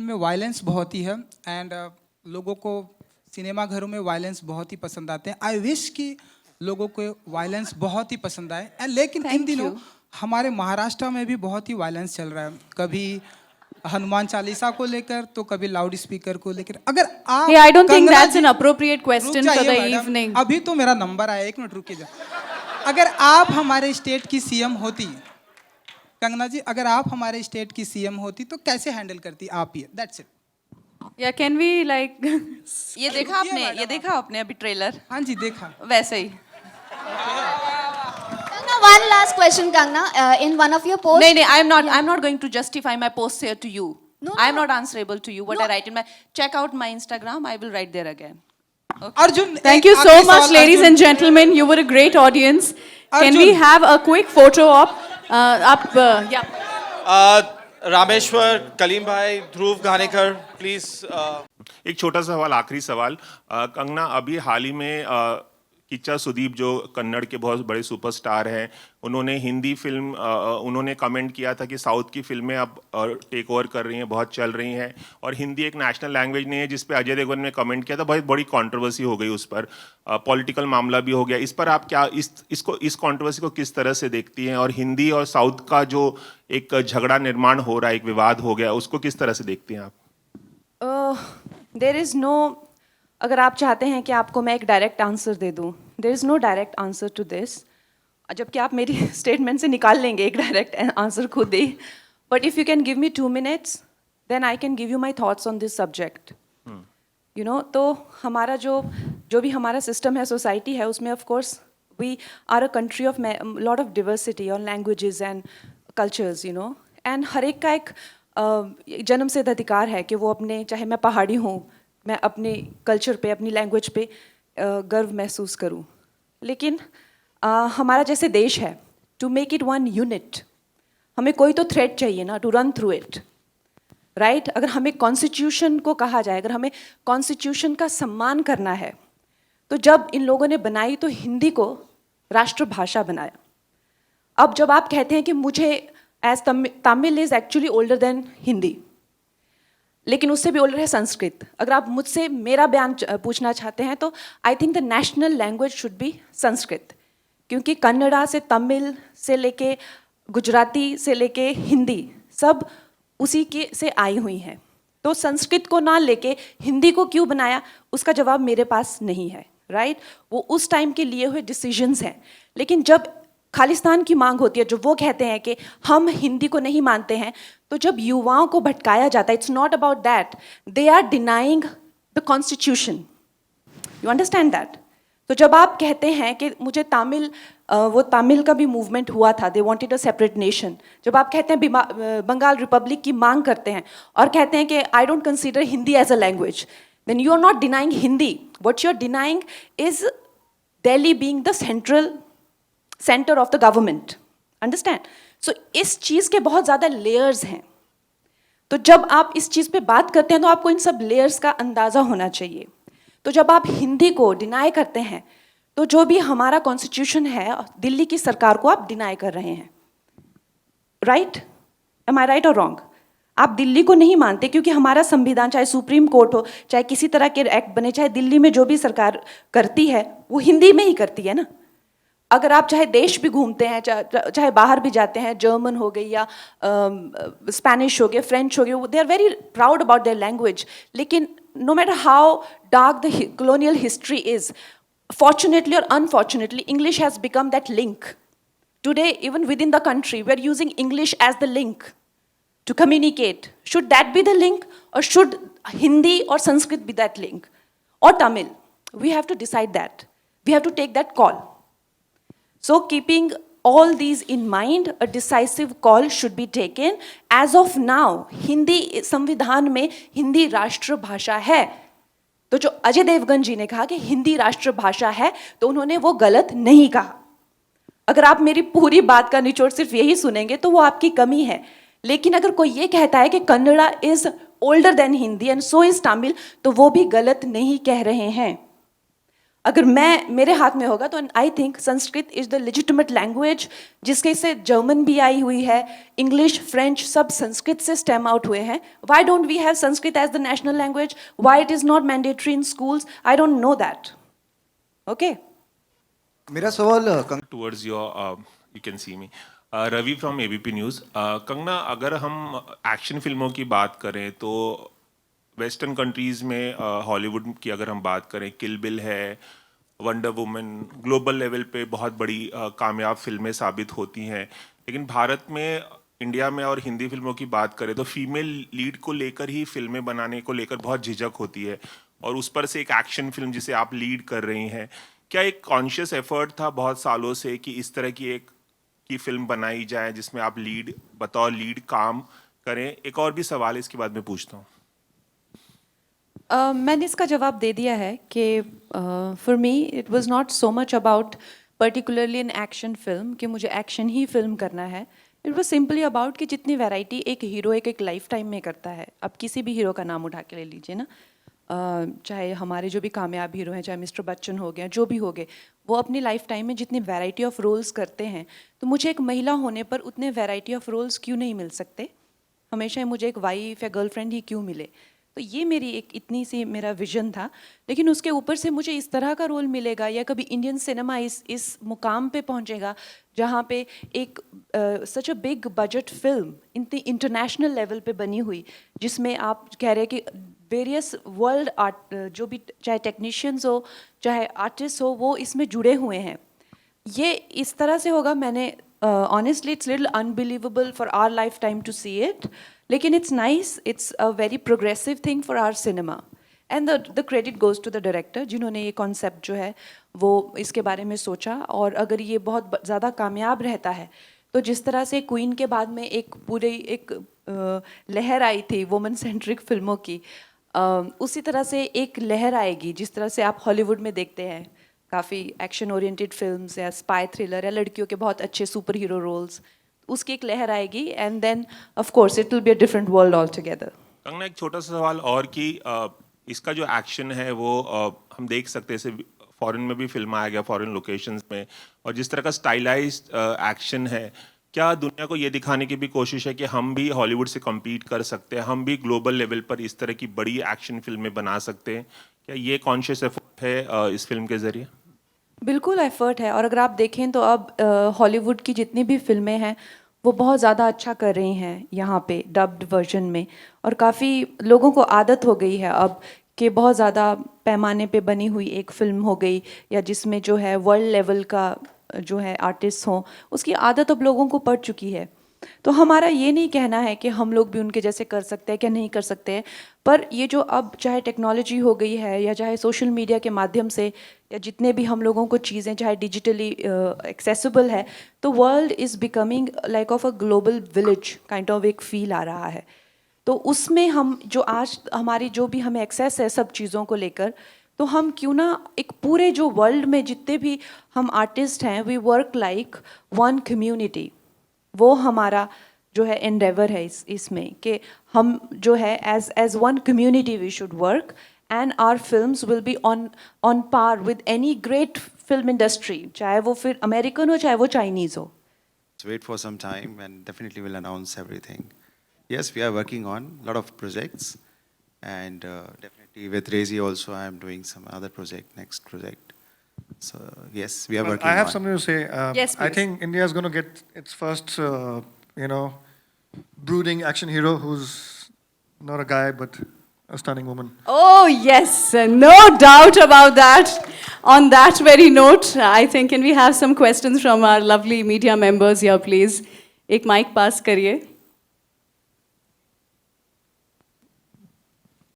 में वायलेंस बहुत ही है एंड लोगों को सिनेमा घरों में वायलेंस बहुत ही पसंद आते हैं। आई विश कि लोगों को वायलेंस बहुत ही पसंद आए एंड लेकिन इन दिनों हमारे महाराष्ट्र में भी बहुत ही वायलेंस चल रहा है, कभी हनुमान चालीसा को लेकर तो कभी लाउड स्पीकर को लेकर। अगर आप Hey, I don't think that's an appropriate question for the evening. अभी तो मेरा नंबर आया, एक मिनट रुकिए। अगर आप हमारे स्टेट की सीएम होती कंगना जी, अगर आप हमारे स्टेट की सीएम होती तो कैसे हैंडल करती आप ये? That's it. Yeah, can we like ये देखा आपने अभी ट्रेलर? हाँ जी देखा। वैसे ही। Kangna, one last question, Kangna. In one of your posts. नहीं, I'm not going to justify my posts here to you. No, I'm no. not answerable to you. What I write in my, check out my Instagram. I will write there again. Arjun, Thank you so much, ladies and gentlemen. You were a great audience. Can we have a quick photo op? Yeah. Rameshwar, Kaleem भाई, ध्रुव Ghanekar, please. एक छोटा सा सवाल, आखिरी सवाल। कंगना, अभी हाल ही में किच्चा सुदीप जो कन्नड़ के बहुत बड़े सुपरस्टार हैं, उन्होंने हिंदी फिल्म उन्होंने कमेंट किया था कि साउथ की फिल्में अब टेक ओवर कर रही हैं, बहुत चल रही हैं और हिंदी एक नेशनल लैंग्वेज नहीं है, जिस पे अजय देवगन ने कमेंट किया था। बहुत बड़ी कंट्रोवर्सी हो गई उस पर, पॉलिटिकल मामला भी हो गया। इस पर आप क्या इस कंट्रोवर्सी को किस तरह से देखती हैं और हिंदी और साउथ का जो एक झगड़ा निर्माण हो रहा है, एक विवाद हो गया, उसको किस तरह से देखती हैं आप? देयर इज़ नो, अगर आप चाहते हैं कि आपको मैं एक डायरेक्ट आंसर दे दूं, there is no direct answer to this, जबकि आप मेरी स्टेटमेंट से निकाल लेंगे एक डायरेक्ट आंसर खुद ही। But if you can give me 2 minutes, then I can give you my thoughts on this subject. You know, तो हमारा जो भी हमारा सिस्टम है, सोसाइटी है, उसमें of course we are a country of lot of diversity और languages and cultures, you know, and हर एक का एक जन्मसिद्ध अधिकार है कि वो अपने, चाहे मैं पहाड़ी हूँ, मैं अपने कल्चर पे, अपनी लैंग्वेज पे गर्व महसूस करूं। लेकिन हमारा जैसे देश है, to make it one unit, हमें कोई तो थ्रेड चाहिए ना, to run through it, right? अगर हमें कॉन्स्टिट्यूशन को कहा जाए, अगर हमें कॉन्स्टिट्यूशन का सम्मान करना है, तो जब इन लोगों ने बनाई तो हिंदी को राष्ट्रभाषा बनाया। अब जब आप कहते हैं कि मुझे as Tamil is actually older than Hindi, लेकिन उससे भी ओल्डर है संस्कृत। अगर आप मुझसे मेरा बयान पूछना चाहते हैं तो I think the national language should be Sanskrit, क्योंकि कन्नड़ा से तमिल से लेके गुजराती से लेके हिंदी सब उसी के से आई हुई हैं। तो संस्कृत को ना लेके हिंदी को क्यों बनाया, उसका जवाब मेरे पास नहीं है, राइट? वो उस टाइम के लिए हुए डिसीजंस हैं। लेकिन जब खालिस्तान की मांग होती है, जो वो कहते हैं कि हम हिंदी को नहीं मानते हैं, तो जब युवाओं को भटकाया जाता है, it's not about that, they are denying the constitution. You understand that? तो जब आप कहते हैं कि मुझे तमिल, वो तमिल का भी मूवमेंट हुआ था, they wanted a separate nation, जब आप कहते हैं बंगाल रिपब्लिक की मांग करते हैं और कहते हैं कि I don't consider Hindi as a language, then you are not denying Hindi, what you are denying is Delhi being the centre of the government. Understand? So इस चीज़ के बहुत ज़्यादा लेयर्स हैं। तो जब आप इस चीज़ पे बात करते हैं तो आपको इन सब लेयर्स का अंदाज़ा होना चाहिए। तो जब आप हिंदी को डिनाई करते हैं, तो जो भी हमारा कॉन्स्टिट्यूशन है, दिल्ली की सरकार को आप डिनाई कर रहे हैं, राइट? एम आई राइट और रॉन्ग? आप दिल्ली को नहीं मानते क्योंकि हमारा संविधान, चाहे सुप्रीम कोर्ट हो, चाहे किसी तरह के एक्ट बने, चाहे दिल्ली में जो भी सरकार करती है वो हिंदी में ही करती है ना। अगर आप चाहे देश भी घूमते हैं, चाहे बाहर भी जाते हैं, जर्मन हो गई या स्पेनिश हो गया, फ्रेंच हो गया, they are very proud about their language. लेकिन no matter how dark the colonial history is, fortunately or unfortunately, English has become that link. Today, even within the country, we are using English as the link to communicate. Should that be the link, or should Hindi or Sanskrit be that link, or Tamil? We have to decide that. We have to take that call. So keeping all these in mind, a decisive call should be taken. As of now, Hindi संविधान में हिंदी राष्ट्रभाषा है। तो जो अजय देवगन जी ने कहा कि हिंदी राष्ट्रभाषा है, तो उन्होंने वो गलत नहीं कहा। अगर आप मेरी पूरी बात का निचोड़ सिर्फ यही सुनेंगे तो वो आपकी कमी है। लेकिन अगर कोई ये कहता है कि Kannada is older than Hindi and so is Tamil, तो वो भी गलत नहीं कह रहे हैं। अगर मेरे हाथ में होगा तो I think Sanskrit is the legitimate language, जिसके से जर्मन भी आई हुई है, इंग्लिश, फ्रेंच, सब संस्कृत से स्टेम आउट हुए हैं. Why don't we have Sanskrit as the national language? Why it is not mandatory in schools? I don't know that. Okay, मेरा सवाल towards your you can see me Ravi from ABP news. Kangana, अगर हम action फिल्मों की बात करें तो वेस्टर्न कंट्रीज़ में हॉलीवुड की अगर हम बात करें, किल बिल है, वंडर वुमन ग्लोबल लेवल पे बहुत बड़ी कामयाब फिल्में साबित होती हैं. लेकिन भारत में, इंडिया में और हिंदी फिल्मों की बात करें तो फीमेल लीड को लेकर ही फिल्में बनाने को लेकर बहुत झिझक होती है, और उस पर से एक एक्शन फिल्म जिसे आप लीड कर रही हैं, क्या एक कॉन्शियस एफर्ट था बहुत सालों से कि इस तरह की फिल्म बनाई जाए जिसमें आप बतौर लीड काम करें? एक और भी सवाल इसके बाद में पूछता हूँ. मैंने इसका जवाब दे दिया है कि for me it was not so much about particularly an action film कि मुझे एक्शन ही फिल्म करना है. इट वाज सिंपली अबाउट कि जितनी वैरायटी एक हीरो एक लाइफ टाइम में करता है. अब किसी भी हीरो का नाम उठा के ले लीजिए ना, चाहे हमारे जो भी कामयाब हीरो हैं, चाहे मिस्टर बच्चन हो गया, जो भी हो गए, वो अपनी लाइफ टाइम में जितनी वैरायटी ऑफ रोल्स करते हैं, तो मुझे एक महिला होने पर उतने वैरायटी ऑफ रोल्स क्यों नहीं मिल सकते? हमेशा मुझे एक वाइफ या गर्लफ्रेंड ही क्यों मिले? तो ये मेरी एक इतनी सी मेरा विजन था. लेकिन उसके ऊपर से मुझे इस तरह का रोल मिलेगा, या कभी इंडियन सिनेमा इस मुकाम पे पहुंचेगा जहाँ पे एक सच अ बिग बजट फिल्म इतनी इंटरनेशनल लेवल पे बनी हुई, जिसमें आप कह रहे हैं कि वेरियस वर्ल्ड आर्ट, जो भी चाहे टेक्नीशियंस हो चाहे आर्टिस्ट हो, वो इसमें जुड़े हुए हैं. ये इस तरह से होगा. मैंने honestly it's little unbelievable for our life time to see it, लेकिन it's nice, it's a very progressive thing for our cinema. And the credit goes to the director, जिन्होंने ये कॉन्सेप्ट जो है वो इसके बारे में सोचा. और अगर ये बहुत ज़्यादा कामयाब रहता है तो जिस तरह से क्वीन के बाद में एक पूरी एक लहर आई थी वुमेन सेंट्रिक फिल्मों की, उसी तरह से एक लहर आएगी. जिस तरह से आप हॉलीवुड में देखते हैं काफ़ी एक्शन ओरिएंटेड फिल्म्स या स्पाई थ्रिलर या लड़कियों के बहुत अच्छे सुपर हीरो रोल्स, उसकी एक लहर आएगी. And then of course it will be a different world all together. Kangana, एक छोटा सा सवाल और कि इसका जो एक्शन है वो हम देख सकते हैं, जैसे फॉरेन में भी फिल्म आया गया, फॉरेन लोकेशंस में, और जिस तरह का स्टाइलाइज्ड एक्शन है, क्या दुनिया को ये दिखाने की भी कोशिश है कि हम भी हॉलीवुड से कम्पीट कर सकते हैं, हम भी ग्लोबल लेवल पर इस तरह की बड़ी एक्शन फिल्में बना सकते हैं? क्या ये कॉन्शियस एफर्ट है इस फिल्म के ज़रिए? बिल्कुल एफर्ट है. और अगर आप देखें तो अब हॉलीवुड की जितनी भी फिल्में हैं वो बहुत ज़्यादा अच्छा कर रही हैं यहाँ पे डब्ड वर्जन में. और काफ़ी लोगों को आदत हो गई है अब कि बहुत ज़्यादा पैमाने पे बनी हुई एक फ़िल्म हो गई, या जिसमें जो है वर्ल्ड लेवल का जो है आर्टिस्ट हों, उसकी आदत अब लोगों को पड़ चुकी है. तो हमारा ये नहीं कहना है कि हम लोग भी उनके जैसे कर सकते हैं क्या नहीं कर सकते हैं, पर ये जो अब चाहे टेक्नोलॉजी हो गई है या चाहे सोशल मीडिया के माध्यम से या जितने भी हम लोगों को चीज़ें चाहे डिजिटली एक्सेसिबल है, तो world is becoming like of a global village kind of एक फील आ रहा है. तो उसमें हम जो आज हमारी जो भी हमें एक्सेस है सब चीज़ों को लेकर, तो हम क्यों ना एक पूरे जो वर्ल्ड में जितने भी हम आर्टिस्ट हैं, we work like one community. वो हमारा जो है एंडेवर है इसमें कि हम जो है as one community we should work, and our films will be on par with any great film industry, चाहे वो फिर अमेरिकन हो चाहे वो चाइनीज़ हो. Let's wait for some time and definitely we'll announce everything. Yes, we are working on a lot of projects, and definitely with Rezi also I am doing some other project, next project. So yes, we are Well, working I have on. something to say. Yes, I please. think India is going to get its first, brooding action hero who's not a guy but a stunning woman. Oh, yes, no doubt about that. On that very note, I think can we have some questions from our lovely media members here, please? एक mic pass करिए.